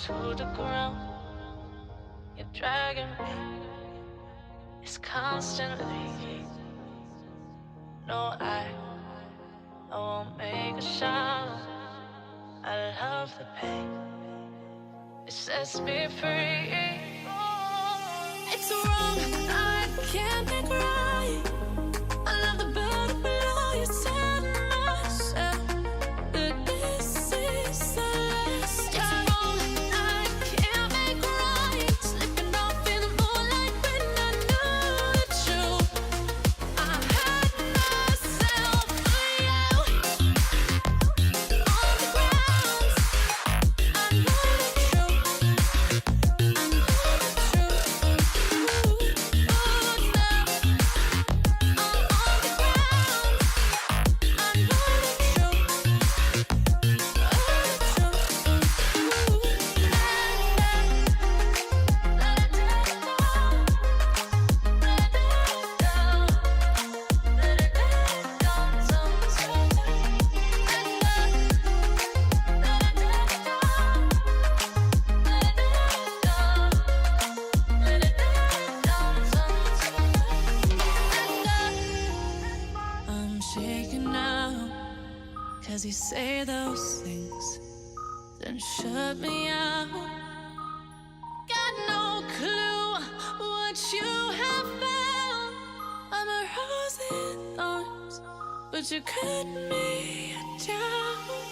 to the ground. You're dragging me. It's constantly. No, I won't make a sound. I love the pain. It sets me free. It's wrong, I can't make right. I love the better below. You said myself that this is the last time. It's wrong, I can't make right. Slipping off in the moonlight when I knew the truth. I had myself for you. On the ground, I know the truth. I know the truth. Ooh, now I'm on the ground. I know the truth. I'm shaking now, 'cause you say those things, then shut me out. Got no clue what you have found. I'm a rose in thorns, but you cut me down.